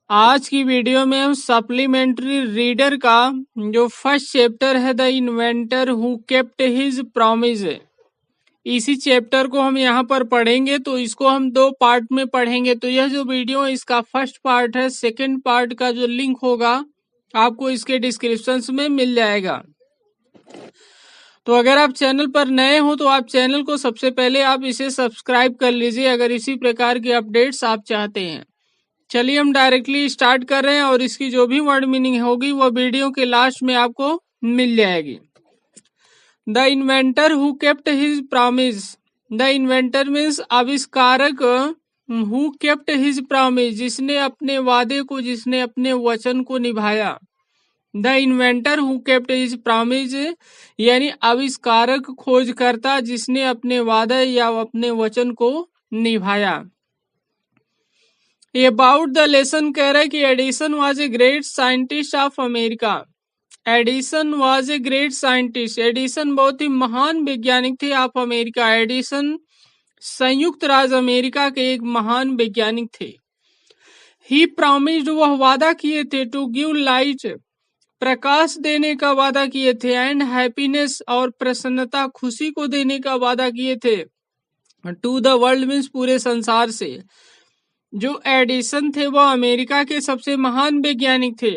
आज की वीडियो में हम सप्लीमेंट्री रीडर का जो फर्स्ट चैप्टर है the inventor who kept his promise, इसी चैप्टर को हम यहाँ पर पढ़ेंगे। तो इसको हम दो पार्ट में पढ़ेंगे। तो यह जो वीडियो है इसका फर्स्ट पार्ट है। सेकंड पार्ट का जो लिंक होगा आपको इसके डिस्क्रिप्शन में मिल जाएगा। तो अगर आप चैनल पर नए हो तो आप चैनल को सबसे पहले आप इसे सब्सक्राइब कर लीजिए अगर इसी प्रकार के अपडेट्स आप चाहते हैं। चलिए हम डायरेक्टली स्टार्ट कर रहे हैं और इसकी जो भी वर्ड मीनिंग होगी वो वीडियो के लास्ट में आपको मिल जाएगी। The inventor who kept his promise. The inventor means आविष्कारक, हु केप्ट हिज प्रॉमिस जिसने अपने वादे को, जिसने अपने वचन को निभाया। The inventor who kept his promise यानी आविष्कारक, खोजकर्ता जिसने अपने वादे या अपने वचन को निभाया। अबाउट द लेसन कह रहा है कि Edison was a great scientist of America. Edison was a great scientist, Edison बहुत ही महान वैज्ञानिक थे ऑफ अमेरिका। एडिसन संयुक्त राज्य अमेरिका के एक महान वैज्ञानिक थे। ही प्रॉमिस्ड, वह वादा किए थे, टू गिव लाइट, प्रकाश देने का वादा किए थे, एंड हैप्पीनेस और प्रसन्नता, खुशी को देने का वादा किए थे, टू द वर्ल्ड मीन्स पूरे संसार से। जो एडिसन थे वह अमेरिका के सबसे महान वैज्ञानिक थे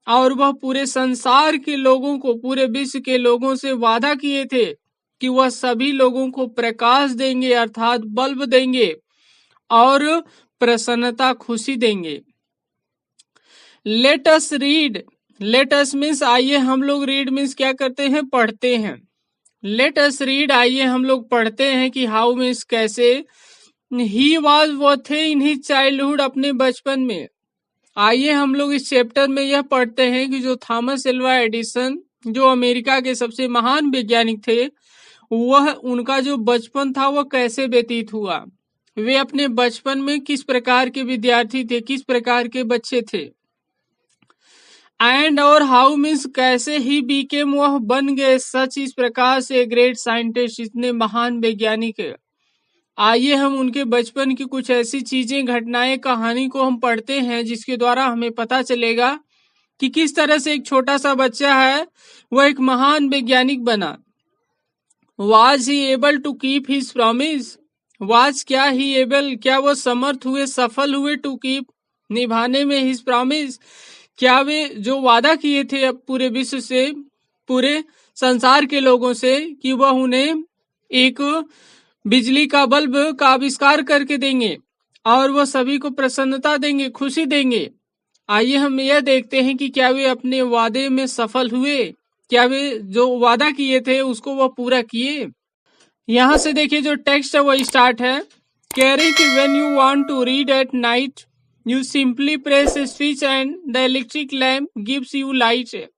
और वह पूरे संसार के लोगों को, पूरे विश्व के लोगों से वादा किए थे कि वह सभी लोगों को प्रकाश देंगे अर्थात बल्ब देंगे और प्रसन्नता, खुशी देंगे। Let us read, let us means आइए हम लोग, रीड मीन्स क्या करते हैं, पढ़ते हैं। लेट अस रीड, आइए हम लोग पढ़ते हैं कि हाउ मीन्स कैसे। ही वॉज, वो थे, इन ही चाइल्डहुड, अपने बचपन में। आइए हम लोग इस चैप्टर में यह पढ़ते हैं कि जो थॉमस एल्वा एडिसन, जो अमेरिका के सबसे महान वैज्ञानिक थे, वह उनका जो बचपन था वह कैसे व्यतीत हुआ। वे अपने बचपन में किस प्रकार के विद्यार्थी थे, किस प्रकार के बच्चे थे। एंड और हाउ मीन्स कैसे, ही बीकेम, वह बन गए, सच, इस प्रकार से, ग्रेट साइंटिस्ट, इतने महान वैज्ञानिक है। आइए हम उनके बचपन की कुछ ऐसी चीजें, घटनाएं, कहानी को हम पढ़ते हैं जिसके द्वारा हमें पता चलेगा कि किस तरह से एक छोटा सा बच्चा है वह एक महान वैज्ञानिक बना। Was he able to keep his promise, was क्या ही एबल, क्या वो समर्थ हुए, सफल हुए, टू कीप, निभाने में, हिज प्रॉमिस, क्या वे जो वादा किए थे अब पूरे विश्व से, पूरे संसार के लोगों से, कि वह उन्हें एक बिजली का बल्ब का आविष्कार करके देंगे और वह सभी को प्रसन्नता देंगे, खुशी देंगे। आइए हम यह देखते हैं कि क्या वे अपने वादे में सफल हुए, क्या वे जो वादा किए थे उसको वह पूरा किए। यहाँ से देखिए जो टेक्स्ट है वह स्टार्ट है, कह रही कि when you want to read at night you simply press a switch and the electric lamp gives you light.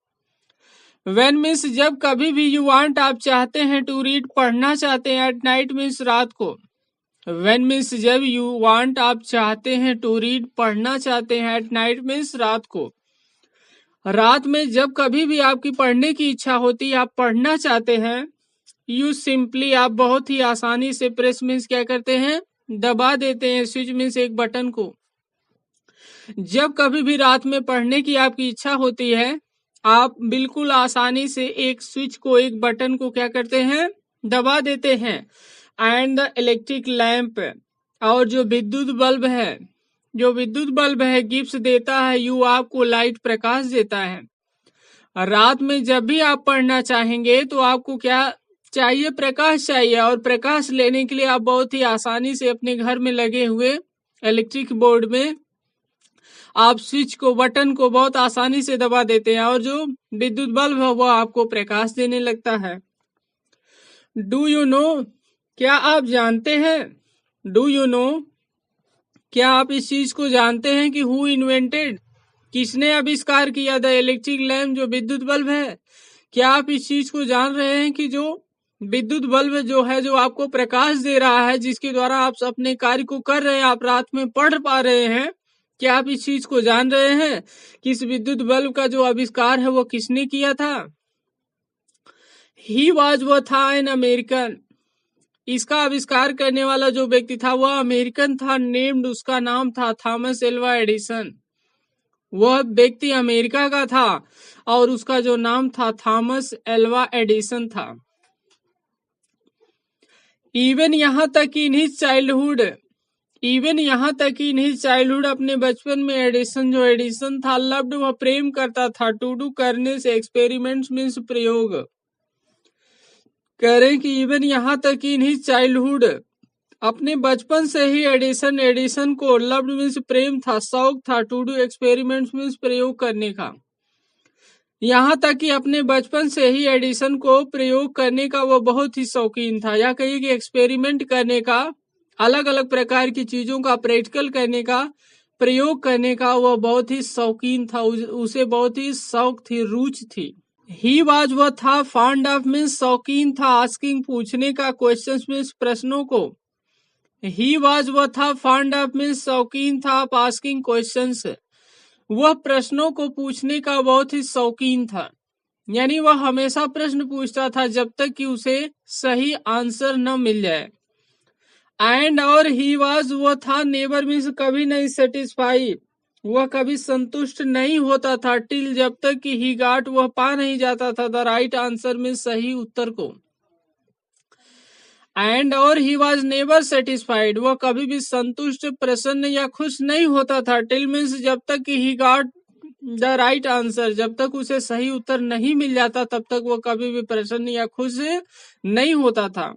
When means जब कभी भी, यू वांट आप चाहते हैं, टू रीड पढ़ना चाहते हैं, एट नाइट मीन्स रात को। When मीन्स जब, यू वांट आप चाहते हैं, टू रीड पढ़ना चाहते हैं, एट नाइट मीन्स रात को। रात में जब कभी भी आपकी पढ़ने की इच्छा होती है, आप पढ़ना चाहते हैं, यू सिंपली, आप बहुत ही आसानी से, प्रेस मीन्स क्या करते हैं, दबा देते हैं, स्विच मीन्स एक बटन को। जब कभी भी रात में पढ़ने की आपकी इच्छा होती है, आप बिल्कुल आसानी से एक स्विच को, एक बटन को क्या करते हैं, दबा देते हैं। एंड द इलेक्ट्रिक लैंप, और जो विद्युत बल्ब है, जो विद्युत बल्ब है, गिफ्ट देता है, यू आपको लाइट, प्रकाश देता है। रात में जब भी आप पढ़ना चाहेंगे तो आपको क्या चाहिए, प्रकाश चाहिए, और प्रकाश लेने के लिए आप बहुत ही आसानी से अपने घर में लगे हुए इलेक्ट्रिक बोर्ड में आप स्विच को, बटन को बहुत आसानी से दबा देते हैं और जो विद्युत बल्ब है वह आपको प्रकाश देने लगता है। डू यू नो, क्या आप जानते हैं, डू यू नो, क्या आप इस चीज को जानते हैं कि हु इन्वेंटेड, किसने आविष्कार किया, द इलेक्ट्रिक लैम्प, जो विद्युत बल्ब है। क्या आप इस चीज को जान रहे हैं कि जो विद्युत बल्ब जो है, जो आपको प्रकाश दे रहा है, जिसके द्वारा आप अपने कार्य को कर रहे हैं, आप रात में पढ़ पा रहे हैं, क्या आप इस चीज को जान रहे हैं कि इस विद्युत बल्ब का जो आविष्कार है वो किसने किया था। ही वॉज, वो था, एन अमेरिकन, इसका आविष्कार करने वाला जो व्यक्ति था वह अमेरिकन था। नेम्ड, उसका नाम था थॉमस एल्वा एडिसन। वह व्यक्ति अमेरिका का था और उसका जो नाम था थॉमस एल्वा एडिसन था। इवन यहाँ तक कि इन हिज चाइल्डहुड अपने बचपन में एडिसन था लव्ड, वह प्रेम करता था टू डू करने से, एक्सपेरिमेंट्स मीन्स प्रयोग। कह रहे कि इवन यहाँ तक कि इन हिज चाइल्डहुड अपने बचपन से ही एडिसन को लव्ड मीन्स प्रेम था, शौक था, टू डू एक्सपेरिमेंट्स मीन्स प्रयोग करने का। यहाँ तक कि अपने बचपन से ही एडिसन को प्रयोग करने का वो बहुत ही शौकीन था, या कहिए कि एक्सपेरिमेंट करने का, अलग अलग प्रकार की चीजों का प्रैक्टिकल करने का, प्रयोग करने का वह बहुत ही शौकीन था, उसे बहुत ही शौक थी, रुचि थी। ही वाज वह था, फॉन्ड ऑफ मीन्स शौकीन था, आस्किंग पूछने का, क्वेश्चंस मीन्स प्रश्नों को। ही वाज वह था, फॉन्ड ऑफ मीन्स शौकीन था, आस्किंग क्वेश्चंस, वह प्रश्नों को पूछने का बहुत ही शौकीन था, यानी वह हमेशा प्रश्न पूछता था जब तक कि उसे सही आंसर न मिल जाए। एंड और ही वाज वह था, नेवर मीन्स कभी नहीं, सेटिस्फाई वह कभी संतुष्ट नहीं होता था, टिल जब तक कि ही गाट वह पा नहीं जाता था, द राइट आंसर मीन्स सही उत्तर को। एंड और ही वॉज नेवर सेटिस्फाइड वह कभी भी संतुष्ट, प्रसन्न या खुश नहीं होता था, टिल मीन्स जब तक कि he got the right answer, जब तक उसे सही उत्तर नहीं मिल जाता तब तक वह कभी भी प्रसन्न या खुश नहीं होता था।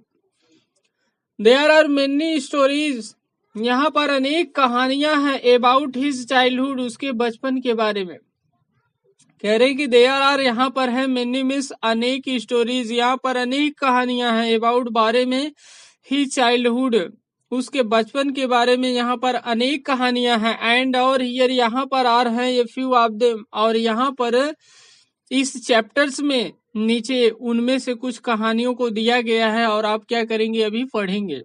देयर आर मेनी स्टोरीज, यहाँ पर अनेक कहानियां हैं, अबाउट हिज चाइल्डहुड उसके बचपन के बारे में। कह रहे कि देयर आर यहाँ पर है, मेनी मीन्स अनेक स्टोरीज, यहाँ पर अनेक कहानियां हैं, अबाउट बारे में, ही चाइल्डहुड उसके बचपन के बारे में यहाँ पर अनेक कहानियां हैं। एंड और हियर यहाँ पर आर हैं ये फ्यू ऑफ देम, और यहाँ पर इस चैप्टर्स में नीचे उनमें से कुछ कहानियों को दिया गया है और आप क्या करेंगे अभी पढ़ेंगे।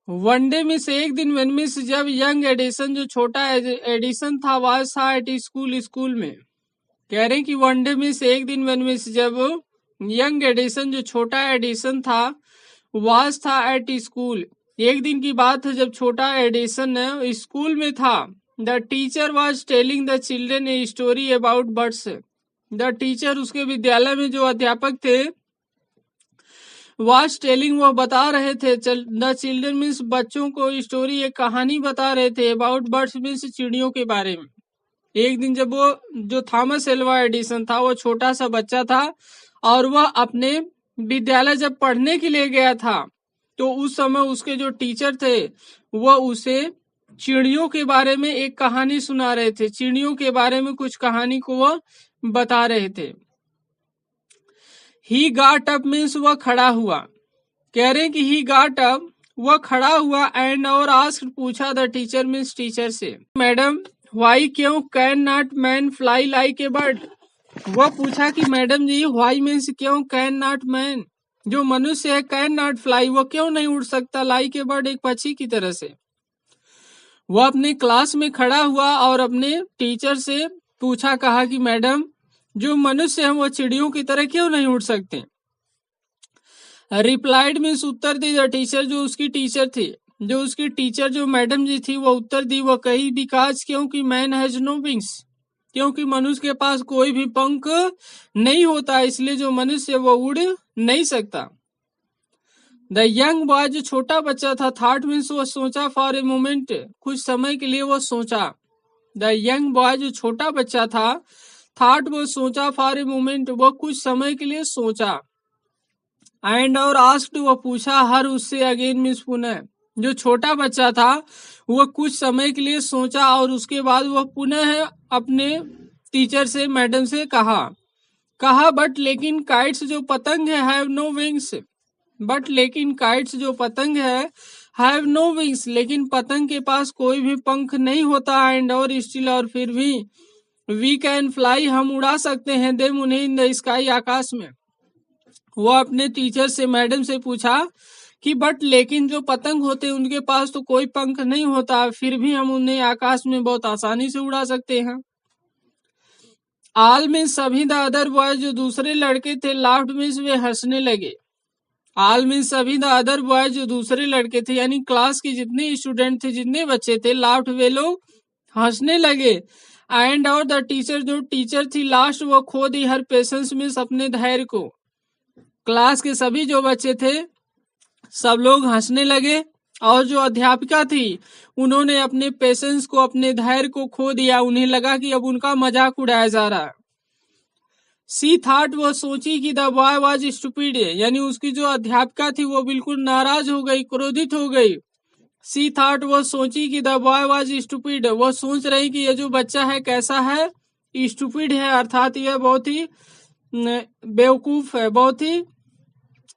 वन डे मिस एक दिन, वेन मिस जब यंग एडिसन जो छोटा एडिसन था, वाज था एट स्कूल में। कह रहे कि वन डे मिस एक दिन, वेन मिस जब यंग एडिसन जो छोटा एडिसन था, वाज था एट स्कूल एक दिन की बात है जब छोटा एडिसन स्कूल में था। The teacher was telling the children a story about birds, the teacher उसके विद्यालय में जो अध्यापक थे, वाज टेलिंग वह बता रहे थे, द चिल्ड्रन मीन्स बच्चों को, स्टोरी एक कहानी बता रहे थे, अबाउट बर्ड्स मीन्स चिड़ियों के बारे में। एक दिन जब वो जो थॉमस एल्वा एडिसन था वो छोटा सा बच्चा था और वह अपने विद्यालय जब पढ़ने के लिए गया था तो उस समय उसके जो टीचर थे वह उसे चिड़ियों के बारे में एक कहानी सुना रहे थे, चिड़ियों के बारे में कुछ कहानी को वह बता रहे थे। ही गॉट अप मीन्स वह खड़ा हुआ। कह रहे कि ही गॉट अप वह खड़ा हुआ, एंड और आस्क्ड पूछा, द टीचर मीन्स टीचर से, मैडम वाई क्यों, can not man fly like a bird, वह पूछा कि मैडम जी वाई मीन्स क्यों, कैन नॉट मैन जो मनुष्य है, कैन नॉट फ्लाई वह क्यों नहीं उड़ सकता, लाइक ए बर्ड एक पक्षी की तरह से। वह अपने क्लास में खड़ा हुआ और अपने टीचर से पूछा, कहा कि मैडम जो मनुष्य है वो चिड़ियों की तरह क्यों नहीं उड़ सकते। Replied means Uttar the, the teacher जो उसकी टीचर थी, जो उसकी टीचर जो मैडम जी थी वो उत्तर दी, वो कही, बिकॉज क्योंकि मैन हैज नो विंग्स, क्योंकि मनुष्य के पास कोई भी पंख नहीं होता, इसलिए जो मनुष्य वो उड़ नहीं सकता। द यंग बॉय जो छोटा बच्चा था, थॉट मीन्स वो सोचा, फॉर ए मोमेंट कुछ समय के लिए वो सोचा। द यंग बॉय जो छोटा बच्चा था, थॉट वो सोचा, फॉर ए मोमेंट वो कुछ समय के लिए सोचा। एंड और आस्क्ड वो पूछा, हर उससे, अगेन मीन्स पुनः, जो छोटा बच्चा था वो कुछ समय के लिए सोचा और उसके बाद वह पुनः अपने टीचर से, मैडम से कहा बट लेकिन काइट्स जो पतंग है, हैव नो विंग्स, बट लेकिन काइट्स जो पतंग है, हैव नो विंग्स लेकिन पतंग के पास कोई भी पंख नहीं होता। एंड और स्टिल और फिर भी, वी कैन फ्लाई हम उड़ा सकते हैं, देम उन्हें, इन द स्काई आकाश में। वो अपने टीचर से, मैडम से पूछा कि बट लेकिन जो पतंग होते हैं उनके पास तो कोई पंख नहीं होता, फिर भी हम उन्हें आकाश में बहुत आसानी से उड़ा सकते हैं। ऑल मीन्स सभी, द अदर बॉय जो दूसरे लड़के थे, लाफ्ड मीन्स वे हंसने लगे। ऑल मीन्स सभी, द अदर बॉय जो दूसरे लड़के थे, यानी क्लास के जितने स्टूडेंट थे, जितने बच्चे थे, लाफ्ड वे लोग हंसने लगे। एंड और द टीचर, जो टीचर थी लास्ट, वो खो दी हर पेशेंस मीन्स अपने धैर्य को। क्लास के सभी जो बच्चे थे सब लोग हंसने लगे और जो अध्यापिका थी उन्होंने अपने पेशेंस को, अपने धैर्य को खो दिया। उन्हें लगा कि अब उनका मजाक उड़ाया जा रहा है। सी थॉट, वो सोची कि द बॉय वाज स्टूपिड, यानी उसकी जो अध्यापिका थी वो बिल्कुल नाराज हो गई, क्रोधित हो गई। सी थॉट, वो सोची कि द बॉय वाज स्टूपिड, वो सोच रही कि ये जो बच्चा है कैसा है, स्टूपिड है, अर्थात यह बहुत ही बेवकूफ है, बहुत ही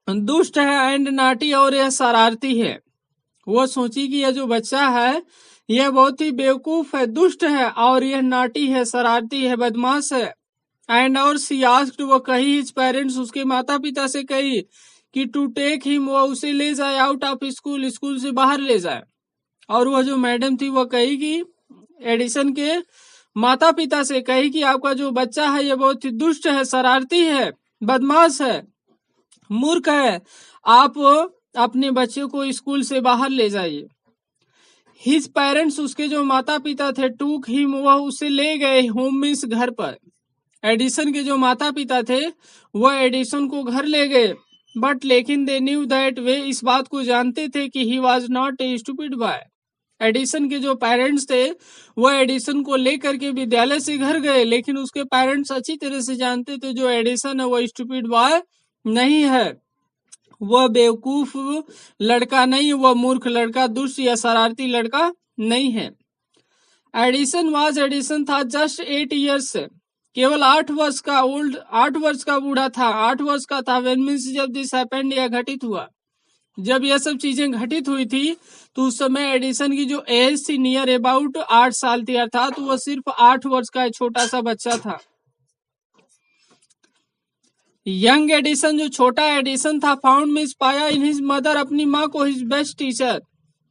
दुष्ट है, एंड नाटी, और यह शरारती है। वो सोची कि यह जो बच्चा है यह बहुत ही बेवकूफ है, दुष्ट है, और यह नाटी है, शरारती है, बदमाश है। एंड और सी आस्क्ड, वो कही हिज पेरेंट्स, उसके माता पिता से कही कि टू टेक हिम, वो उसे ले जाए आउट ऑफ स्कूल, स्कूल से बाहर ले जाए। और वह जो मैडम थी वो कही कि एडिसन के माता पिता से कही कि आपका जो बच्चा है ये बहुत ही दुष्ट है, शरारती है, बदमाश है, मूर्ख है, आप अपने बच्चे को स्कूल से बाहर ले जाइए। हिज पेरेंट्स, उसके जो माता पिता थे, टूक हिम, वह उसे ले गए होम मीन्स घर पर। एडिसन के जो माता पिता थे वह एडिसन को घर ले गए, बट लेकिन दे न्यू दैट, वे इस बात को जानते थे कि he was not a stupid boy. Edison के जो पेरेंट्स थे वह एडिसन को लेकर के विद्यालय से घर गए, लेकिन उसके पेरेंट्स अच्छी तरह से जानते थे जो एडिसन है वह स्टूपिड बॉय नहीं है, वह बेवकूफ लड़का नहीं, वह मूर्ख लड़का, दुष्ट या शरारती लड़का नहीं है। एडिसन था जस्ट 8 ईयर्स, केवल 8 वर्ष का ओल्ड, 8 वर्ष का बूढ़ा था, 8 वर्ष का था। व्हेन मीन्स जब दिस हैपेंड, यह घटित हुआ, जब यह सब चीजें घटित हुई थी तो उस समय एडिसन की जो एज थी नियर अबाउट 8 साल थी, अर्थात वह सिर्फ 8 वर्ष का छोटा सा बच्चा था। यंग एडिसन, जो छोटा एडिसन था, फाउंड मीन्स पाया इन हिज मदर, अपनी माँ को, हिज बेस्ट टीचर।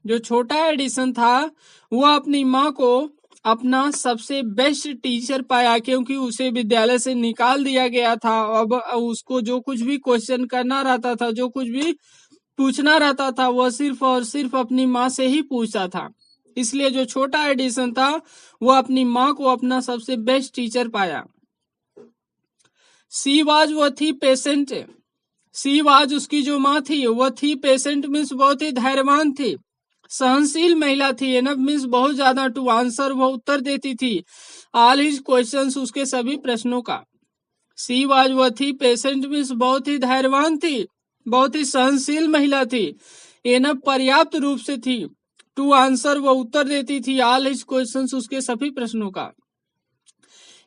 जो छोटा एडिसन था वह अपनी माँ को अपना सबसे बेस्ट टीचर पाया, क्योंकि उसे विद्यालय से निकाल दिया गया था। अब उसको जो कुछ भी क्वेश्चन करना रहता था, जो कुछ भी पूछना रहता था, वह सिर्फ और सिर्फ अपनी माँ से ही पूछता था। इसलिए जो छोटा एडिसन था वह अपनी माँ को अपना सबसे बेस्ट टीचर पाया। सी वाज, वह थी पेशेंट। सी वाज, उसकी जो माँ थी वह थी पेशेंट मीन्स बहुत ही धैर्यवान थी, सहनशील महिला थी। एनफ मीन्स बहुत ज्यादा, टू आंसर, वह उत्तर देती थी, ऑल हिज क्वेश्चंस, उसके सभी प्रश्नों का। सी वाज, वह थी पेशेंट मीन्स बहुत ही धैर्यवान थी, बहुत ही सहनशील महिला थी। एनफ पर्याप्त रूप से थी, टू आंसर, वह उत्तर देती थी, ऑल हिज क्वेश्चंस, उसके सभी प्रश्नों का।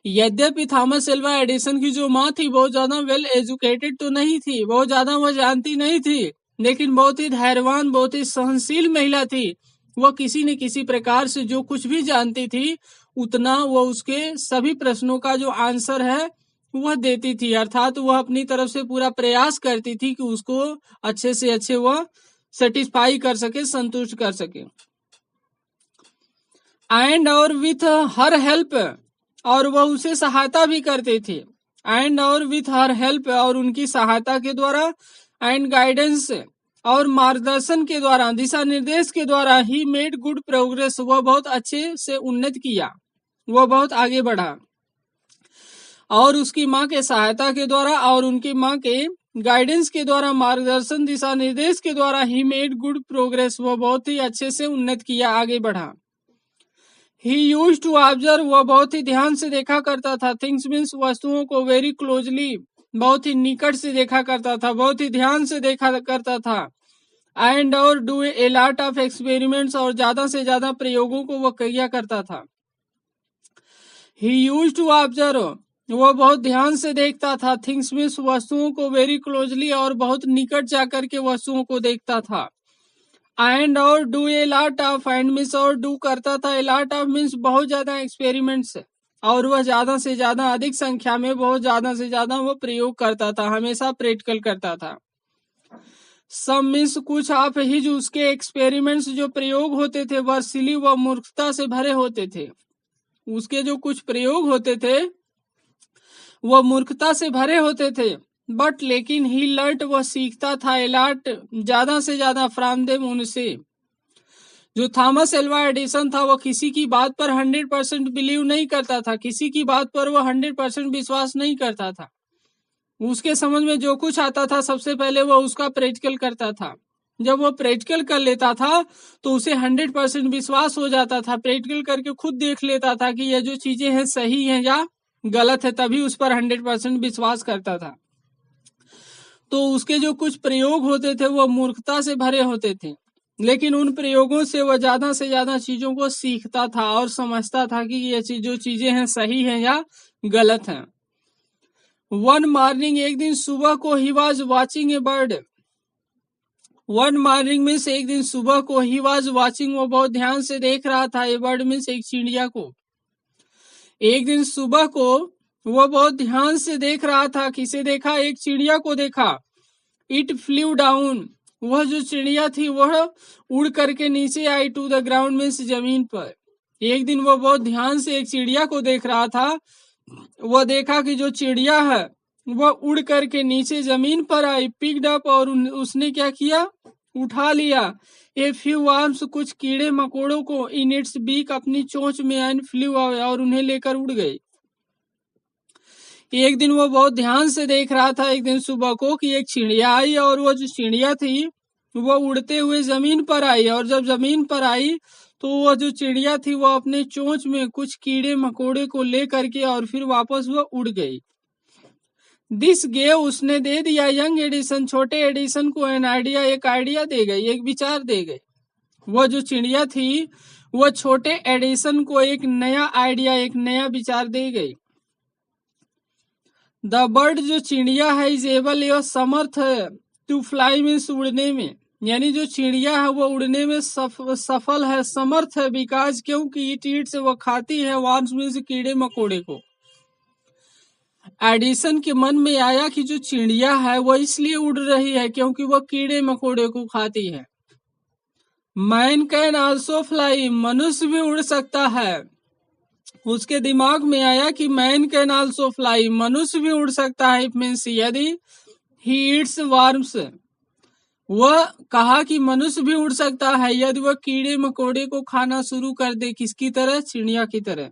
यद्यपि थॉमस एल्वा एडिसन की जो माँ थी बहुत ज्यादा वेल एजुकेटेड तो नहीं थी, बहुत ज्यादा वह जानती नहीं थी, लेकिन बहुत ही धैर्यवान, बहुत ही सहनशील महिला थी। वह किसी न किसी प्रकार से जो कुछ भी जानती थी उतना वह उसके सभी प्रश्नों का जो आंसर है वह देती थी, अर्थात वह अपनी तरफ से पूरा प्रयास करती थी कि उसको अच्छे से अच्छे वह सेटिस्फाई कर सके, संतुष्ट कर सके। एंड और विथ हर हेल्प, और वह उसे सहायता भी करते थे। एंड और विथ हर हेल्प, और उनकी सहायता के द्वारा, एंड गाइडेंस, और मार्गदर्शन के द्वारा, दिशा निर्देश के द्वारा, ही मेड गुड प्रोग्रेस, वह बहुत अच्छे से उन्नत किया, वह बहुत आगे बढ़ा। और उसकी माँ के सहायता के द्वारा और उनकी माँ के गाइडेंस के द्वारा, मार्गदर्शन, दिशा निर्देश के द्वारा, ही मेड गुड प्रोग्रेस, वह बहुत ही अच्छे से उन्नत किया, आगे बढ़ा। ही यूज्ड टू ऑब्जर्व, वह बहुत ही ध्यान से देखा करता था, थिंग्स मीन्स वस्तुओं को, वेरी क्लोजली, बहुत ही निकट से देखा करता था, बहुत ही ध्यान से देखा करता था। एंड और do a lot of experiments, और ज्यादा से ज्यादा प्रयोगों को वह किया करता था। ही यूज्ड टू ऑब्जर्व, वह बहुत ध्यान से देखता था, थिंग्स मीन्स वस्तुओं को, वेरी क्लोजली, और बहुत निकट जाकर के वस्तुओं को देखता था। एंड और do a lot of, and means और डू करता था, ए लॉट ऑफ मीन्स बहुत ज्यादा एक्सपेरिमेंट्स, और वह ज्यादा से ज्यादा, अधिक संख्या में, बहुत ज्यादा से ज्यादा वह प्रयोग करता था, हमेशा प्रैक्टिकल करता था। सम मीन्स कुछ ऑफ हिज, उसके एक्सपेरिमेंट्स जो प्रयोग होते थे, वह सिली, वह मूर्खता से भरे होते थे। उसके जो कुछ प्रयोग होते थे वह मूर्खता से भरे होते थे, बट लेकिन ही लर्ट, वह सीखता था, एलाट, ज्यादा से ज्यादा, फ्रॉम देम, उनसे। जो थॉमस एल्वा एडिसन था वो किसी की बात पर 100% बिलीव नहीं करता था, किसी की बात पर वो 100% विश्वास नहीं करता था। उसके समझ में जो कुछ आता था सबसे पहले वो उसका प्रैक्टिकल करता था। जब वो प्रैक्टिकल कर लेता था तो उसे 100% विश्वास हो जाता था। प्रैक्टिकल करके खुद देख लेता था कि ये जो चीजें हैं सही हैं या गलत है, तभी उस पर 100% विश्वास करता था। तो उसके जो कुछ प्रयोग होते थे वो मूर्खता से भरे होते थे, लेकिन उन प्रयोगों से वह ज्यादा से ज्यादा चीजों को सीखता था और समझता था कि ये जो चीजें हैं सही हैं या गलत हैं। वन मॉर्निंग, एक दिन सुबह को, he was watching A bird. One morning means एक दिन सुबह को, ही वॉज वॉचिंग वो बहुत ध्यान से देख रहा था, ए बर्ड मीन्स एक चिड़िया को। एक दिन सुबह को वो बहुत ध्यान से देख रहा था। किसे देखा? एक चिड़िया को देखा। इट फ्लू डाउन, वह जो चिड़िया थी वह उड़ करके नीचे आई, टू द ग्राउंड मीन्स जमीन पर। एक दिन वो बहुत ध्यान से एक चिड़िया को देख रहा था। वह देखा कि जो चिड़िया है वह उड़ करके नीचे जमीन पर आई, पिक्ड अप, और उसने क्या किया? उठा लिया। ए फ्यू वर्म्स, कुछ कीड़े मकोड़ों को, इन इट्स बीक, अपनी चोंच में, एंड फ्लू अवे, और उन्हें लेकर उड़ गई। एक दिन वो बहुत ध्यान से देख रहा था, एक दिन सुबह को, कि एक चिड़िया आई, और वो जो चिड़िया थी वो उड़ते हुए जमीन पर आई, और जब जमीन पर आई तो वह जो चिड़िया थी वो अपने चोंच में कुछ कीड़े मकोड़े को ले करके और फिर वापस वो उड़ गई। दिस गेव, उसने दे दिया, यंग एडिसन, छोटे एडिसन को, एन आइडिया, एक आइडिया दे गई, एक विचार दे गई। वह जो चिड़िया थी वह छोटे एडिसन को एक नया आइडिया, एक नया विचार दे गई। द बर्ड, जो चिड़िया है, इज एबल, यह समर्थ है, टू फ्लाई मीन्स उड़ने में, यानी जो चिड़िया है वो उड़ने में सफल है, समर्थ है, बिकॉज, क्योंकि इट ईट्स, वो खाती है, वर्म्स मीन्स कीड़े मकोड़े को। एडिसन के मन में आया कि जो चिड़िया है वो इसलिए उड़ रही है क्योंकि वो कीड़े मकोड़े को खाती है। मैन कैन आल्सो फ्लाई, मनुष्य भी उड़ सकता है। उसके दिमाग में आया कि मैन कैन आल्सो फ्लाई, मनुष्य भी उड़ सकता है, इट मीन्स यदि ही ईट्स वर्म्स, वह कहा कि मनुष्य भी उड़ सकता है यदि वह कीड़े मकोड़े को खाना शुरू कर दे, किसकी तरह? चिड़िया की तरह।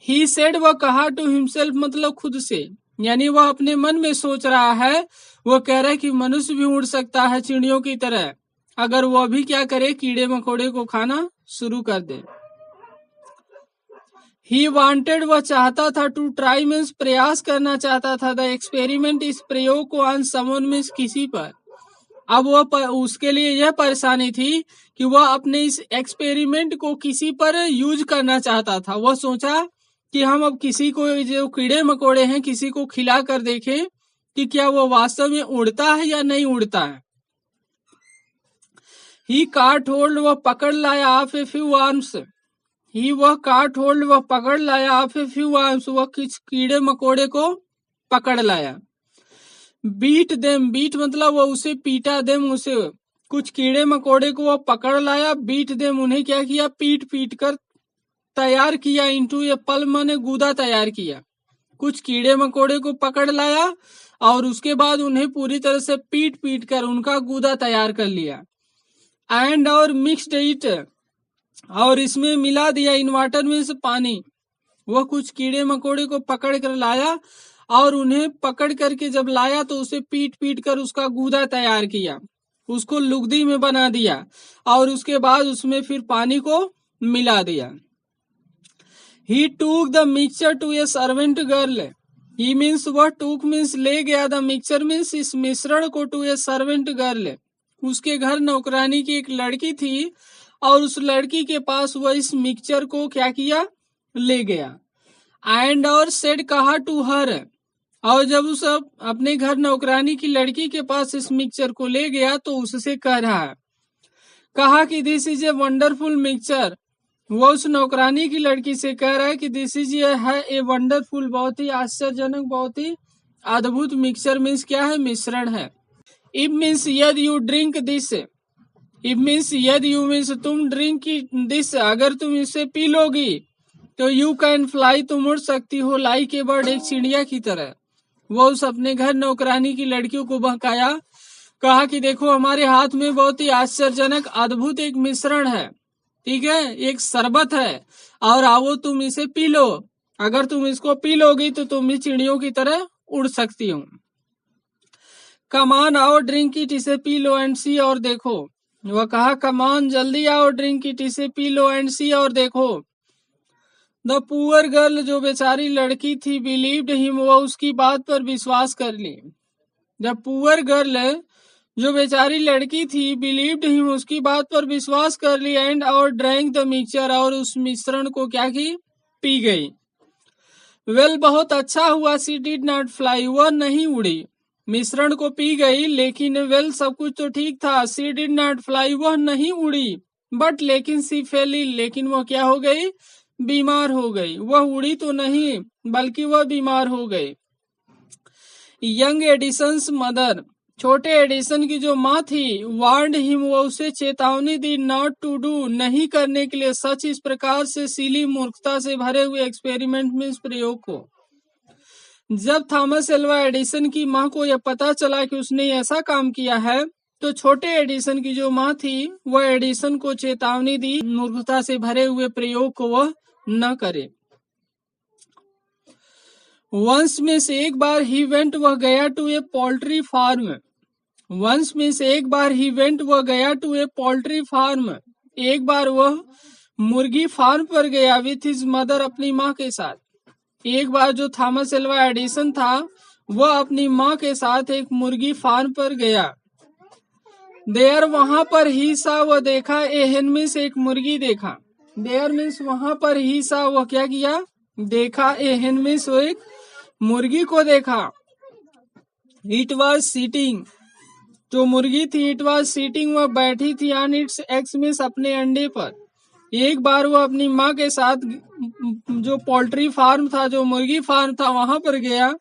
ही सेड, वह कहा, टू हिमसेल्फ, मतलब खुद से, यानी वह अपने मन में सोच रहा है, वह कह रहा है कि मनुष्य भी उड़ सकता है चिड़ियों की तरह, अगर वह भी क्या करे? कीड़े मकोड़े को खाना शुरू कर दे। ही वांटेड, वह चाहता था, टू ट्राई मीन्स प्रयास करना चाहता था, द एक्सपेरिमेंट, इस प्रयोग को, ऑन समवन मीन्स किसी पर। अब वह उसके लिए यह परेशानी थी कि वह अपने इस एक्सपेरिमेंट को किसी पर यूज करना चाहता था। वह सोचा कि हम अब किसी को, जो कीड़े मकोड़े हैं, किसी को खिला कर देखें कि क्या वो वास्तव में उड़ता है या नहीं उड़ता है। ही काट होल्ड, वह पकड़ लाया, ऑफ ए फ्यू वर्म्स, ही वह काट होल्ड, वह पकड़ लाया, ऑफ ए फ्यू वर्म्स, वह कुछ कीड़े मकोड़े को पकड़ लाया। बीट देम, बीट मतलब वो उसे पीटा, देम उसे, कुछ कीड़े मकोड़े को वो पकड़ लाया, बीट देम, उन्हें क्या किया? पीट पीट कर तैयार किया, इंटू ये पल, माने गूदा तैयार किया। कुछ कीड़े मकोड़े को पकड़ लाया और उसके बाद उन्हें पूरी तरह से पीट पीट कर उनका गूदा तैयार कर लिया। एंड और मिक्स्ड इट, और इसमें मिला दिया, इन वाटर मीन्स पानी। वह कुछ कीड़े मकोड़े को पकड़ कर लाया और उन्हें पकड़ करके जब लाया तो उसे पीट पीट कर उसका गूदा तैयार किया, उसको लुगदी में बना दिया और उसके बाद उसमें फिर पानी को मिला दिया। He took the mixture to a servant girl, he means वह टूक मीन्स ले गया, द मिक्सचर मीन्स इस मिश्रण को, टू ए सर्वेंट गर्ल, उसके घर नौकरानी की एक लड़की थी और उस लड़की के पास वह इस मिक्सचर को क्या किया? ले गया। एंड और सेड, कहा, टू हर, और जब उस अपने घर नौकरानी की लड़की के पास इस मिक्सचर को ले गया तो उससे कह रहा है, कहा कि this is a wonderful mixture, वो उस नौकरानी की लड़की से कह रहा है कि दिस इज ए वंडरफुल, बहुत ही आश्चर्यजनक, बहुत ही अद्भुत मिक्सचर मीन्स क्या है? मिश्रण है। इफ मीन्स यदि you drink this, if means यदि यू मीन्स तुम ड्रिंक दिस, अगर तुम इसे पी लोगी तो यू कैन फ्लाई, तुम उड़ सकती हो, लाइक ए बर्ड, एक चिड़िया की तरह। वो उस अपने घर नौकरानी की लड़कियों को बहकाया, कहा कि देखो हमारे हाथ में बहुत ही आश्चर्यजनक अद्भुत एक मिश्रण है, ठीक है, एक शरबत है, और आओ तुम इसे पी लो। अगर तुम इसको पी लोगी तो तुम भी चिड़ियों की तरह उड़ सकती हो। कमान आओ ड्रिंक इट, इसे पी लो एंड सी, और देखो। वह कहा कमान जल्दी आओ ड्रिंक इट, इसे पी लो एंड सी, और देखो। द पुअर गर्ल, जो बेचारी लड़की थी, बिलीव्ड हिम, वह उसकी बात पर विश्वास कर ली। द पुअर गर्ल, जो बेचारी लड़की थी, बिलीव्ड हिम, उसकी बात पर विश्वास कर ली, एंड और ड्रैंक द मिक्सचर, और उस मिश्रण को क्या की, पी गई। वेल, बहुत अच्छा हुआ, सी डिड नॉट फ्लाई, वह नहीं उड़ी। मिश्रण को पी गई, लेकिन वेल सब कुछ तो ठीक था, सी डिड नॉट फ्लाई, वह नहीं उड़ी, बट लेकिन सी फेल इल, लेकिन वह क्या हो गई, बीमार हो गई। वह उड़ी तो नहीं, बल्कि वह बीमार हो गई। यंग एडिसन्स मदर, छोटे एडिसन की जो माँ थी, वार्नड हिम, वो उसे चेतावनी दी, नॉट टू डू, नहीं करने के लिए, सच, इस प्रकार से, सिली, मूर्खता से भरे हुए एक्सपेरिमेंट में, इस प्रयोग को। जब थॉमस एल्वा एडिसन की माँ को यह पता चला कि उसने ऐसा काम किया है, तो छोटे एडिसन की जो माँ थी, वह एडिसन को चेतावनी दी, मूर्खता से भरे हुए प्रयोग को वह न करे। वंस में से एक बार ही वेंट, वह गया to a poultry farm. Once में से एक बार ही वेंट, वह गया टू ए पोल्ट्री फार्म। एक बार वह मुर्गी फार्म पर गया, विथ हिज मदर, अपनी माँ के साथ। एक बार जो थॉमस एल्वा एडिसन था, वह अपनी माँ के साथ एक मुर्गी फार्म पर गया। देयर, वहां पर ही सा, वह देखा, ए हेन मीन्स, एक मुर्गी देखा। देयर मीन्स वहां पर ही सा, वह क्या किया, देखा, ए हेन मीन्स, वो एक मुर्गी को देखा। इट वॉज सीटिंग, जो मुर्गी थी, इट वॉज सीटिंग, वह बैठी थी, ऑन इट्स एग्स मीन्स, अपने अंडे पर। एक बार वह अपनी माँ के साथ जो पोल्ट्री फार्म था, जो मुर्गी फार्म था, वहां पर गया।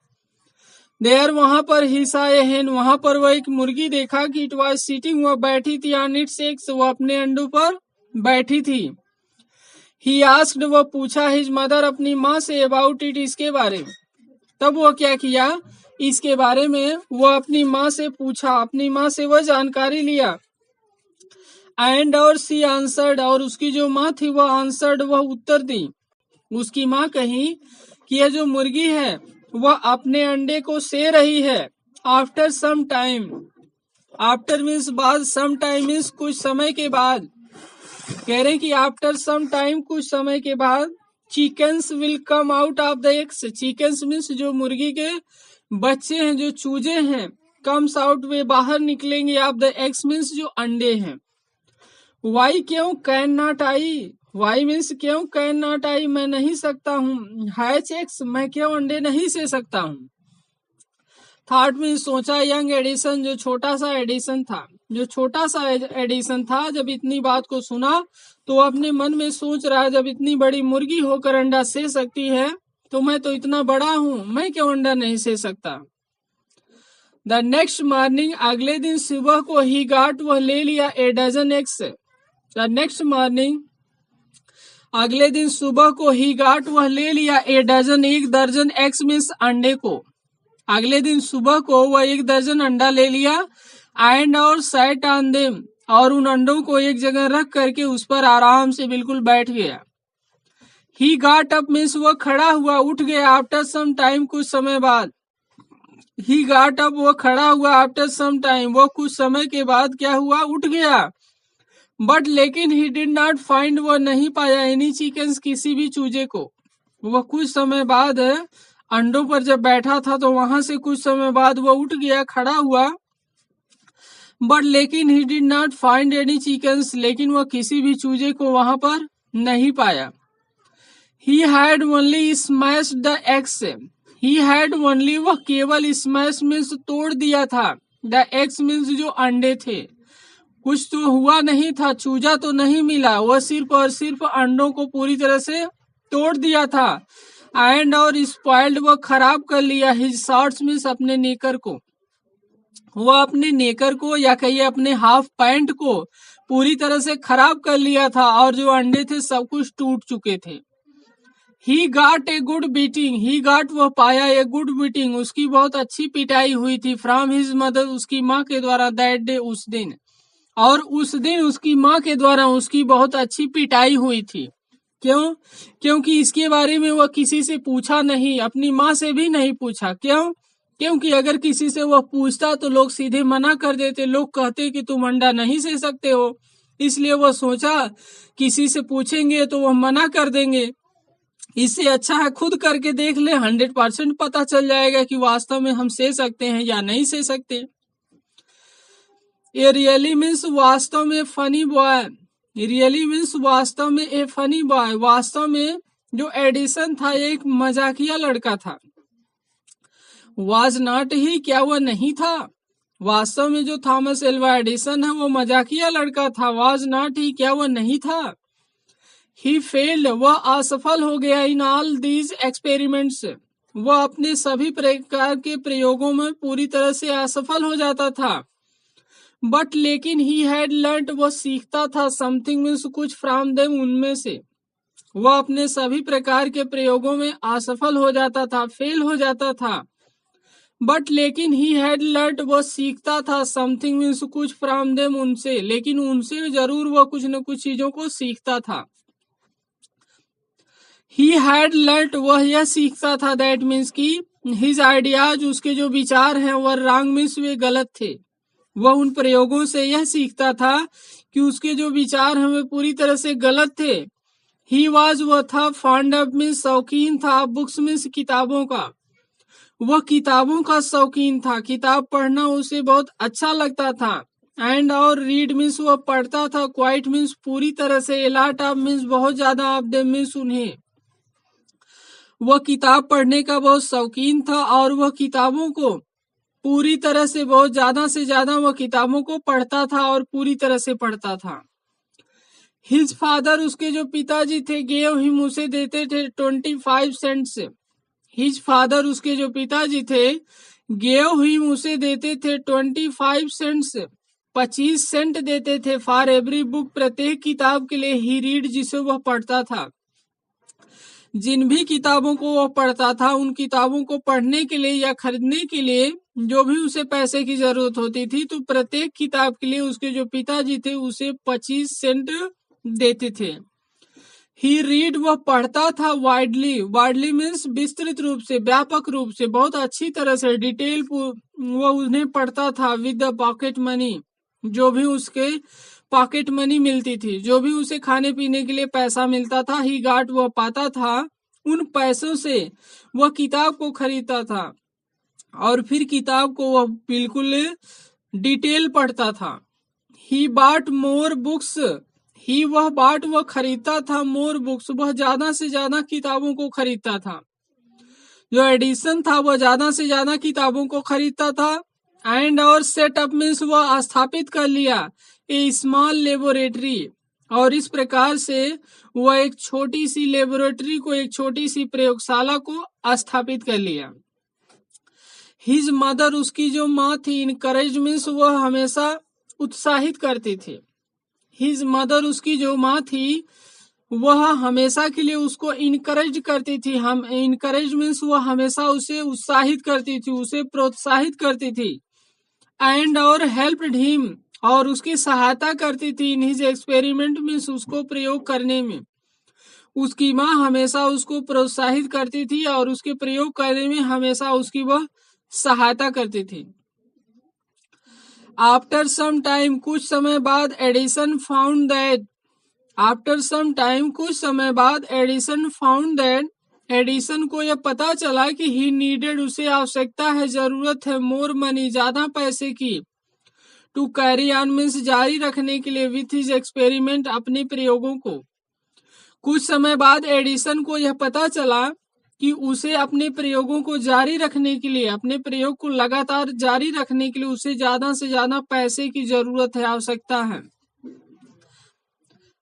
देयर, वहां पर ही सा ए हेन, वहां पर वह एक मुर्गी देखा कि इट वॉज सीटिंग, वह बैठी थी, ऑन इट्स एग्स, वह अपने अंडों पर बैठी थी। ही आस्क्ड, वह पूछा, हिज मदर, अपनी माँ से, अबाउट इट, इसके बारे में। तब वह क्या किया, इसके बारे में वह अपनी माँ से पूछा, अपनी माँ से वह जानकारी लिया। एंड और सी आंसर्ड, और उसकी जो माँ थी वह आंसर्ड, वह उत्तर दी। उसकी माँ कही कि यह जो मुर्गी है वह अपने अंडे को से रही है। After some time, after means बाद, सम टाइम मीन्स कुछ समय के बाद। कह रहे कि आफ्टर सम टाइम, कुछ समय के बाद, chickens will come out of the eggs. Chickens means जो मुर्गी के बच्चे हैं, जो चूजे हैं, कम्स आउट, वे बाहर निकलेंगे, ऑफ द एग्स मीन्स जो अंडे हैं। वाई, क्यों, can not I, why means क्यों, कैन नॉट आई, मैं नहीं सकता हूँ, हैच एग्स, मैं क्यों अंडे नहीं से सकता हूँ। थॉट मीन्स सोचा, यंग एडिसन, जो छोटा सा एडिसन था, जो छोटा सा एडिसन था, जब इतनी बात को सुना तो अपने मन में सोच रहा है, जब इतनी बड़ी मुर्गी होकर अंडा से सकती है, तो मैं तो इतना बड़ा हूँ, मैं क्यों अंडा नहीं से सकता। द नेक्स्ट मॉर्निंग, अगले दिन सुबह को, ही गाट, वह ले लिया, a dozen eggs. The next morning, अगले दिन सुबह को, ही गाट, वह ले लिया, ए डजन, एक दर्जन, एग्स मीन्स अंडे को। अगले दिन सुबह को वह एक दर्जन अंडा ले लिया। एंड और सैट ऑन देम, और उन अंडों को एक जगह रख करके उस पर आराम से बिल्कुल बैठ गया। ही गाट अप मीन्स वह खड़ा हुआ, उठ गया। आफ्टर सम टाइम, कुछ समय बाद। ही गाट अप, वह खड़ा हुआ। आफ्टर सम टाइम, वह कुछ समय के बाद क्या हुआ, उठ गया। बट लेकिन ही डिड नॉट फाइंड, वह नहीं पाया, एनी चिकन्स, किसी भी चूजे को। वह कुछ समय बाद अंडों पर जब बैठा था, तो वहां से कुछ समय बाद वह उठ गया, खड़ा हुआ। बट लेकिन he did not find any chickens, लेकिन वह किसी भी चूजे को वहां पर नहीं पाया। He had only smashed the eggs, he had only, वह केवल, स्मैश मीन्स तोड़ दिया था, द एग्स मीन्स जो अंडे थे। कुछ तो हुआ नहीं था, चूजा तो नहीं मिला, वह सिर्फ और सिर्फ अंडों को पूरी तरह से तोड़ दिया था। एंड और स्पॉइल्ड, वह खराब कर लिया, हिज शॉर्ट्स मीन्स अपने नेकर को, वह अपने नेकर को या कहिए अपने हाफ पैंट को पूरी तरह से खराब कर लिया था, और जो अंडे थे सब कुछ टूट चुके थे। ही गाट ए गुड बीटिंग, ही गाट वह पाया, ए गुड बीटिंग उसकी बहुत अच्छी पिटाई हुई थी, फ्रॉम हिज मदर उसकी माँ के द्वारा, दैट डे उस दिन, और उस दिन उसकी माँ के द्वारा उसकी बहुत अच्छी पिटाई हुई थी। क्यों? क्योंकि इसके बारे में वह किसी से पूछा नहीं, अपनी माँ से भी नहीं पूछा। क्यों? क्योंकि अगर किसी से वह पूछता तो लोग सीधे मना कर देते, लोग कहते कि तुम अंडा नहीं सह सकते हो। इसलिए वह सोचा किसी से पूछेंगे तो वह मना कर देंगे, इससे अच्छा है खुद करके देख ले, 100% पता चल जाएगा कि वास्तव में हम सह सकते हैं या नहीं सह सकते। ये रियली मीन्स वास्तव में, फनी बॉय, रियली मीन्स वास्तव में, ए फनी बॉय वास्तव में जो एडिसन था एक मजाकिया लड़का था। वाज नॉट ही, क्या वह नहीं था? वास्तव में जो थॉमस एल्वा एडिसन है वो मजाकिया लड़का था। वाज नॉट ही, क्या वह नहीं था? ही फेल्ड, वह असफल हो गया, इन ऑल दीज एक्सपेरिमेंट्स, वह अपने सभी प्रकार के प्रयोगों में पूरी तरह से असफल हो जाता था। बट लेकिन ही हैड लर्न्ड, वह सीखता था, समथिंग मीन्स कुछ, फ्रॉम देम उनमें से, वह अपने सभी प्रकार के प्रयोगों में असफल हो जाता था, फेल हो जाता था। बट लेकिन ही हैड लर्न्ड, वह सीखता था, समथिंग मीन्स कुछ, फ्रॉम देम उनसे, लेकिन उनसे जरूर वह कुछ न कुछ चीजों को सीखता था। ही हैड लर्न्ड, वह यह सीखता था, दैट मीन्स की हिज आइडियाज, उसके जो विचार हैं वह रॉन्ग मीन्स वे गलत थे। वह उन प्रयोगों से यह सीखता था कि उसके जो विचार हैं वे पूरी तरह से गलत थे। ही वाज, वह था, फॉन्ड ऑफ मीन्स शौकीन था, बुक्स मीन्स किताबों का, वह किताबों का शौकीन था, किताब पढ़ना उसे बहुत अच्छा लगता था। एंड और रीड मीन्स वह पढ़ता था, क्वाइट मीन्स पूरी तरह से, लॉट ऑफ मीन्स बहुत ज्यादा, ऑफ देम मीन्स उन्हें, वह किताब पढ़ने का बहुत शौकीन था और वह किताबों को पूरी तरह से, बहुत ज्यादा से ज्यादा वह किताबों को पढ़ता था और पूरी तरह से पढ़ता था। हिज फादर, उसके जो पिताजी थे, गेव हिम, उसे देते थे 25 सेंट्स। हिज फादर, उसके जो पिताजी थे, गेव हिम, उसे देते थे 25 सेंट्स, 25 सेंट देते थे, फॉर एवरी बुक, प्रत्येक किताब के लिए, ही रीड, जिसे वह पढ़ता था। जिन भी किताबों को वह पढ़ता था, उन किताबों को पढ़ने के लिए या खरीदने के लिए जो भी उसे पैसे की जरूरत होती थी, तो प्रत्येक किताब के लिए उसके जो पिताजी थे उसे 25 सेंट देते थे। ही रीड, वह पढ़ता था, वाइडली, वाइडली मीन्स विस्तृत रूप से, व्यापक रूप से, बहुत अच्छी तरह से, डिटेल वह उन्हें पढ़ता था, विद द पॉकेट मनी, जो भी उसके पॉकेट मनी मिलती थी, जो भी उसे खाने पीने के लिए पैसा मिलता था, ही गाट, वह पाता था, उन पैसों से वह किताब को खरीदता था और फिर किताब को वह बिल्कुल डिटेल पढ़ता था। ही बाट मोर बुक्स, ही वह बाट, वह खरीदता था, मोर बुक्स, वह ज्यादा से ज्यादा किताबों को खरीदता था। जो एडिशन था वह ज्यादा से ज्यादा किताबों को खरीदता था। एंड और सेटअप मीन्स वह स्थापित कर लिया, ए स्मॉल लेबोरेटरी, और इस प्रकार से वह एक छोटी सी लेबोरेटरी को, एक छोटी सी प्रयोगशाला को स्थापित कर लिया। हिज मदर, उसकी जो माँ थी, इनकरेज मीन्स वह हमेशा उत्साहित करती थी। हिज मदर, उसकी जो माँ थी वह हमेशा के लिए उसको इनकरेज करती थी। हम इनकरेज मीन्स वह हमेशा उसे उत्साहित करती थी, उसे प्रोत्साहित करती थी। एंड और हेल्प्ड हिम, और उसकी सहायता करती थी, इन हिज एक्सपेरिमेंट मीन्स उसको प्रयोग करने में। उसकी माँ हमेशा उसको प्रोत्साहित करती थी और उसके प्रयोग करने में हमेशा उसकी वह सहायता करती थी। आफ्टर सम टाइम, कुछ समय बाद, Edison found that, after some time, कुछ समय बाद, एडिसन फाउंड दैट, एडिसन को यह पता चला कि ही नीडेड, उसे आवश्यकता है, जरूरत है, मोर मनी, ज्यादा पैसे की, टू कैरी ऑन मीन्स जारी रखने के लिए, विथ हिज एक्सपेरिमेंट, अपने प्रयोगों को। कुछ समय बाद एडिसन को यह पता चला कि उसे अपने प्रयोगों को जारी रखने के लिए, अपने प्रयोग को लगातार जारी रखने के लिए उसे ज्यादा से ज्यादा पैसे की जरूरत है, आवश्यकता है।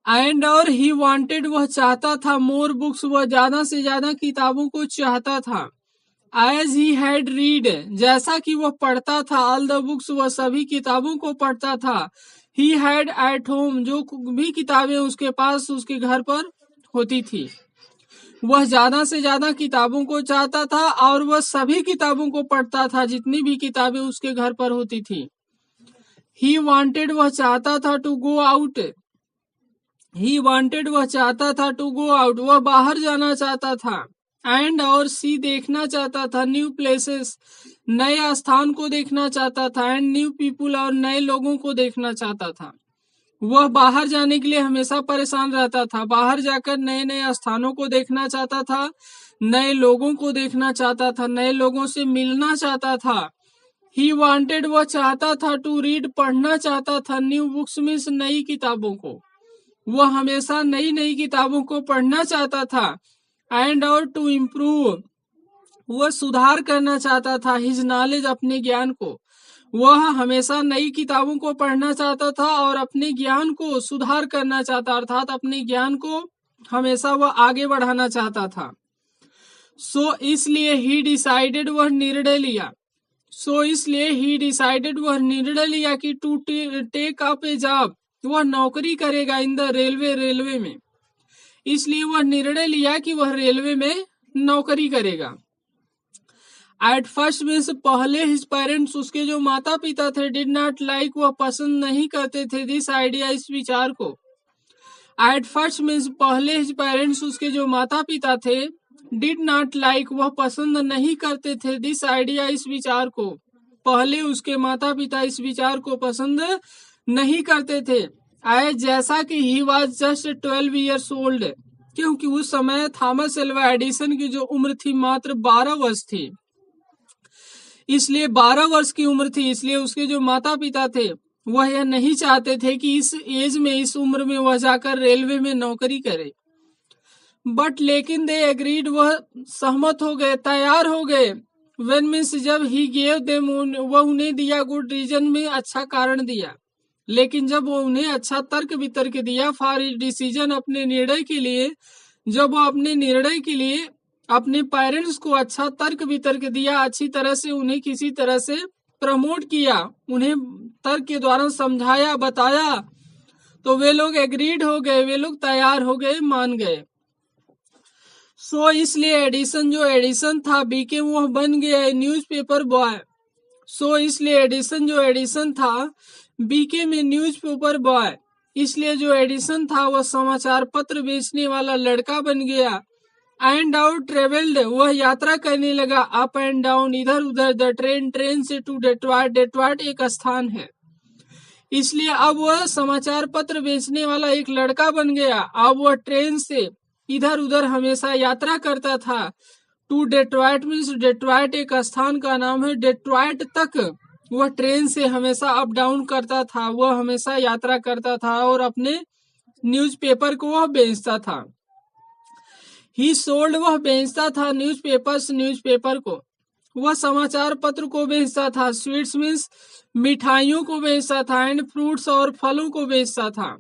एंड और ही वांटेड, वह चाहता था, मोर बुक्स, वह ज्यादा से ज्यादा किताबों को चाहता था। एज ही हैड रीड, जैसा कि वह पढ़ता था, ऑल द बुक्स, वह सभी किताबों को पढ़ता था। ही हैड एट होम, जो भी किताबें उसके पास, उसके घर पर होती थी। वह ज्यादा से ज्यादा किताबों को चाहता था और वह सभी किताबों को पढ़ता था जितनी भी किताबें उसके घर पर होती थी। ही वांटेड वह चाहता था to go out. He wanted वह चाहता था टू गो आउट वह बाहर जाना चाहता था। एंड और सी देखना चाहता था। न्यू प्लेसेस नए स्थान को देखना चाहता था। एंड न्यू पीपुल और नए लोगों को देखना चाहता था। वह बाहर जाने के लिए हमेशा परेशान रहता था। बाहर जाकर नए नए स्थानों को देखना चाहता था, नए लोगों को देखना चाहता था, नए लोगों से मिलना चाहता था। ही वांटेड वह चाहता था टू रीड पढ़ना चाहता था। न्यू बुक्स मीन्स नई किताबों को। वह हमेशा नई नई किताबों को पढ़ना चाहता था। एंड और टू इम्प्रूव वह सुधार करना चाहता था। हिज नॉलेज अपने ज्ञान को। वह हमेशा नई किताबों को पढ़ना चाहता था और अपने ज्ञान को सुधार करना चाहता, अर्थात अपने ज्ञान को हमेशा वह आगे बढ़ाना चाहता था। सो इसलिए ही डिसाइडेड वह निर्णय लिया। वह निर्णय लिया कि to take up a job वह नौकरी करेगा इन द रेलवे में। इसलिए वह निर्णय लिया कि वह रेलवे में नौकरी करेगा। एट फर्स्ट मीन्स पहले हिज पेरेंट्स उसके जो माता पिता थे डिड नॉट लाइक वह पसंद नहीं करते थे दिस आइडिया इस विचार को। एट फर्स्ट मीन्स पहले हिज पेरेंट्स उसके जो माता पिता थे डिड नॉट लाइक वह पसंद नहीं करते थे दिस आइडिया इस विचार को। पहले उसके माता पिता इस विचार को पसंद नहीं करते थे। आए जैसा कि he was just 12 years old क्योंकि उस समय थॉमस एल्वा एडिसन की जो उम्र थी मात्र 12 वर्ष थी। इसलिए 12 वर्ष की उम्र थी। इसलिए उसके जो माता पिता थे वह यह नहीं चाहते थे कि इस एज में इस उम्र में वह जाकर रेलवे में नौकरी करे। बट लेकिन दे एग्रीड वह सहमत हो गए, तैयार हो गए। व्हेन मीन्स जब ही गेव देम वह उन्हें दिया, गुड रीजन में अच्छा कारण दिया। लेकिन जब वो उन्हें अच्छा तर्क वितर्क दिया फॉर डिसीजन अपने निर्णय के लिए, जब वो अपने निर्णय के लिए अपने पेरेंट्स को अच्छा तर्क वितर्क दिया, अच्छी तरह से उन्हें किसी तरह से प्रमोट किया, उन्हें तर्क के द्वारा समझाया बताया, तो वे लोग एग्रीड हो गए, वे लोग तैयार हो गए, मान गए। सो इसलिए एडिसन था बीके वह बन गया न्यूज़पेपर बॉय। सो इसलिए एडिसन था बीके में न्यूज़पेपर बॉय। इसलिए जो एडिसन था वह समाचार पत्र बेचने वाला लड़का बन गया। एंड आउट ट्रेवल्ड वह यात्रा करने लगा अप एंड डाउन इधर उधर द ट्रेन से टू डेट्रॉइट एक स्थान है। इसलिए अब वह समाचार पत्र बेचने वाला एक लड़का बन गया। अब वह ट्रेन से इधर उधर हमेशा यात्रा करता था। टू डेट्रॉइट मीन्स डेट्रॉइट एक स्थान का नाम है। डेट्रॉइट तक वह ट्रेन से हमेशा अप डाउन करता था, वह हमेशा यात्रा करता था और अपने न्यूज़पेपर को वह बेचता था। ही सोल्ड वह बेचता था न्यूज़पेपर को, वह समाचार पत्र को बेचता था। स्वीट्स मीन्स मिठाइयों को बेचता था। एंड फ्रूट्स और फलों को बेचता था।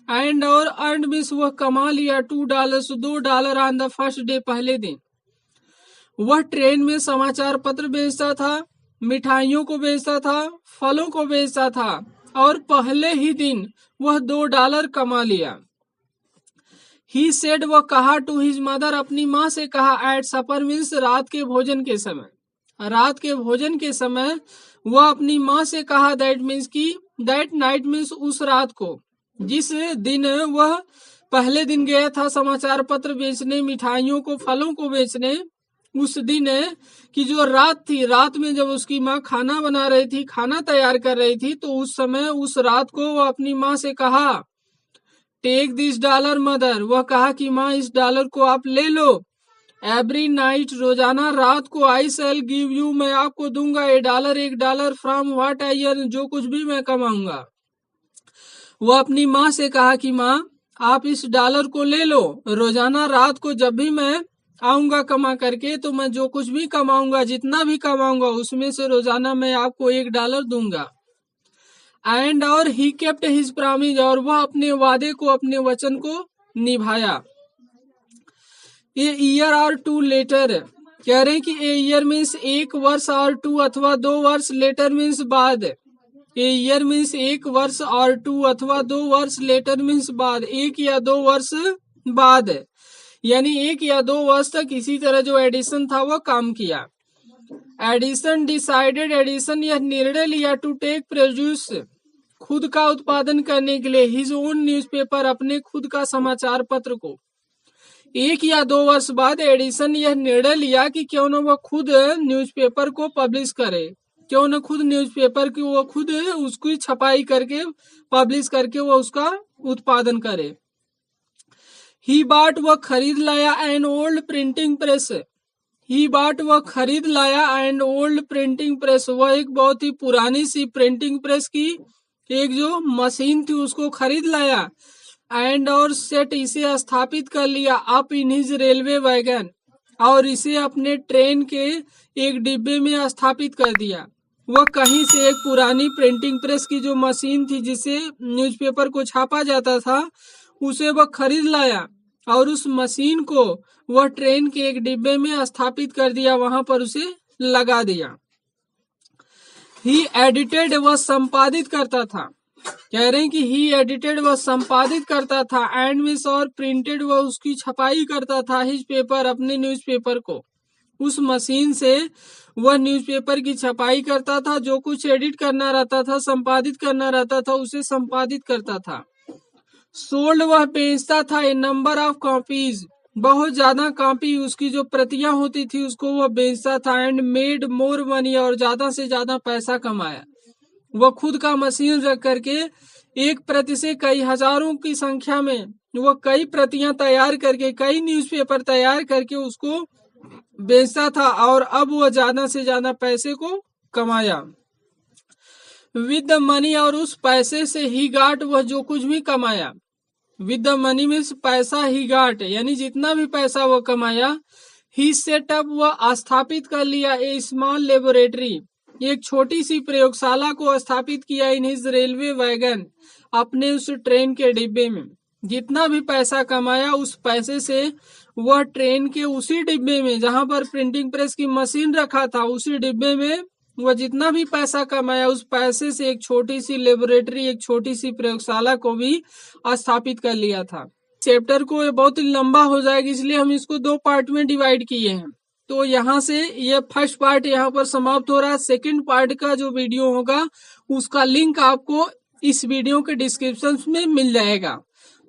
एंड और अर्न मीन्स वह कमा लिया $2 $2 ऑन द फर्स्ट डे पहले दिन। वह ट्रेन में समाचार पत्र बेचता था, मिठाइयों को बेचता था, फलों को बेचता था और पहले ही दिन वह $2 कमा लिया। ही सेड वह कहा टू हिज मदर अपनी माँ से कहा एट सपर मीन्स रात के भोजन के समय। रात के भोजन के समय वह अपनी माँ से कहा दैट मीन्स की दैट नाइट मीन्स उस रात को, जिस दिन वह पहले दिन गया था समाचार पत्र बेचने, मिठाइयों को फलों को बेचने, उस दिन की जो रात थी, रात में जब उसकी माँ खाना बना रही थी, खाना तैयार कर रही थी, तो उस समय उस रात को वह अपनी माँ से कहा टेक दिस $, मदर। वह कहा कि माँ इस $, को आप ले लो। एवरी नाइट रोजाना रात को आई शैल गिव यू मैं आपको दूंगा $1 फ्रॉम व्हाट आई अर्न जो कुछ भी मैं कमाऊंगा। वह अपनी माँ से कहा कि माँ आप इस $, को ले लो, रोजाना रात को जब भी मैं आऊंगा कमा करके तो मैं जो कुछ भी कमाऊंगा, जितना भी कमाऊंगा उसमें से रोजाना मैं आपको $1 दूंगा। एंड और ही केप्ट हिज प्रॉमिस और वह अपने वादे को, अपने वचन को निभाया। ए ईयर और 2 लेटर कह रहे कि ए ईयर मीन्स 1 वर्ष और 2 अथवा 2 वर्ष, लेटर मीन्स बाद। ए ईयर मीन्स 1 वर्ष और 2 अथवा 2 वर्ष, लेटर मीन्स बाद, 1 या 2 वर्ष बाद। यानी 1 या 2 वर्ष तक इसी तरह जो एडिसन था वह काम किया। एडिसन यह निर्णय लिया टू टेक प्रोड्यूस, खुद का उत्पादन करने के लिए, हिज ओन न्यूज़पेपर, अपने खुद का समाचार पत्र को। 1 या 2 वर्ष बाद एडिसन यह निर्णय लिया कि क्यों न वह खुद न्यूज़पेपर को पब्लिश करे, क्यों न खुद न्यूज़पेपर की वो खुद उसकी छपाई करके पब्लिश करके वो उसका उत्पादन करे। ही बाट, वह खरीद लाया, एन ओल्ड प्रिंटिंग प्रेस। ही बाट, वह खरीद लाया, एन ओल्ड प्रिंटिंग प्रेस, वह एक बहुत ही पुरानी सी प्रिंटिंग प्रेस की एक जो मशीन थी उसको खरीद लाया। एंड और सेट, इसे स्थापित कर लिया, up in his railway wagon, और इसे अपने ट्रेन के एक डिब्बे में स्थापित कर दिया। वह कहीं से एक पुरानी प्रिंटिंग प्रेस की जो मशीन थी जिसे न्यूज़पेपर को छापा जाता था उसे वह खरीद लाया और उस मशीन को वह ट्रेन के एक डिब्बे में स्थापित कर दिया, वहां पर उसे लगा दिया। ही एडिटेड, वह संपादित करता था, कह रहे हैं कि ही एडिटेड, वह संपादित करता था, एंड मिस और प्रिंटेड, वह उसकी छपाई करता था, हिज पेपर, अपने न्यूज़पेपर को। उस मशीन से वह न्यूज़पेपर की छपाई करता था, जो कुछ एडिट करना रहता था, संपादित करना रहता था, उसे संपादित करता था। सोल्ड, वह बेचता था, ए नंबर ऑफ कॉपीज, बहुत ज्यादा कॉपी, उसकी जो प्रतियां होती थी उसको वह बेचता था। एंड मेड मोर मनी, और ज्यादा से ज्यादा पैसा कमाया। वह खुद का मशीन रख करके एक प्रति से कई हजारों की संख्या में वह कई प्रतियां तैयार करके, कई न्यूज़पेपर तैयार करके उसको बेचता था, और अब वह ज्यादा से ज्यादा पैसे को कमाया। विद द मनी, और उस पैसे से ही गाट, वह जो कुछ भी कमाया। विद द मनी मीन्स पैसा, ही गाट यानी जितना भी पैसा वह कमाया। ही सेटअप, वह स्थापित कर लिया, ए स्मॉल लेबोरेटरी, एक छोटी सी प्रयोगशाला को स्थापित किया, इन हिज रेलवे वैगन, अपने उस ट्रेन के डिब्बे में। जितना भी पैसा कमाया उस पैसे से वह ट्रेन के उसी डिब्बे में जहां पर प्रिंटिंग प्रेस की मशीन रखा था उसी डिब्बे में वह जितना भी पैसा कमाया उस पैसे से एक छोटी सी लेबोरेटरी, एक छोटी सी प्रयोगशाला को भी स्थापित कर लिया था। चैप्टर को बहुत लंबा हो जाएगा इसलिए हम इसको 2 पार्ट में डिवाइड किए हैं। तो यहाँ से ये फर्स्ट पार्ट यहाँ पर समाप्त हो रहा है। सेकंड पार्ट का जो वीडियो होगा उसका लिंक आपको इस वीडियो के डिस्क्रिप्शन में मिल जाएगा।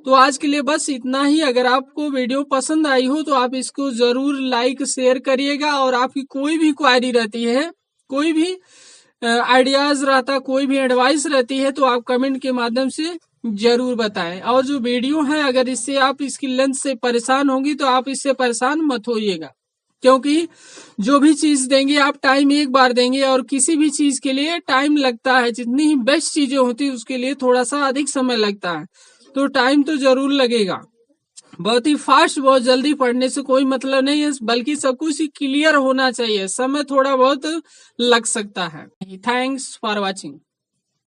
तो आज के लिए बस इतना ही। अगर आपको वीडियो पसंद आई हो तो आप इसको जरूर लाइक शेयर करिएगा, और आपकी कोई भी क्वेरी रहती है, कोई भी आइडियाज रहता, कोई भी एडवाइस रहती है तो आप कमेंट के माध्यम से जरूर बताएं। और जो वीडियो है अगर इससे आप इसकी लेंथ से परेशान होंगी तो आप इससे परेशान मत होइएगा, क्योंकि जो भी चीज देंगे आप टाइम एक बार देंगे, और किसी भी चीज के लिए टाइम लगता है। जितनी ही बेस्ट चीजें होती है उसके लिए थोड़ा सा अधिक समय लगता है, तो टाइम तो जरूर लगेगा। बहुत ही फास्ट, बहुत जल्दी पढ़ने से कोई मतलब नहीं है, बल्कि सब कुछ क्लियर होना चाहिए। समय थोड़ा बहुत लग सकता है। Thanks for watching.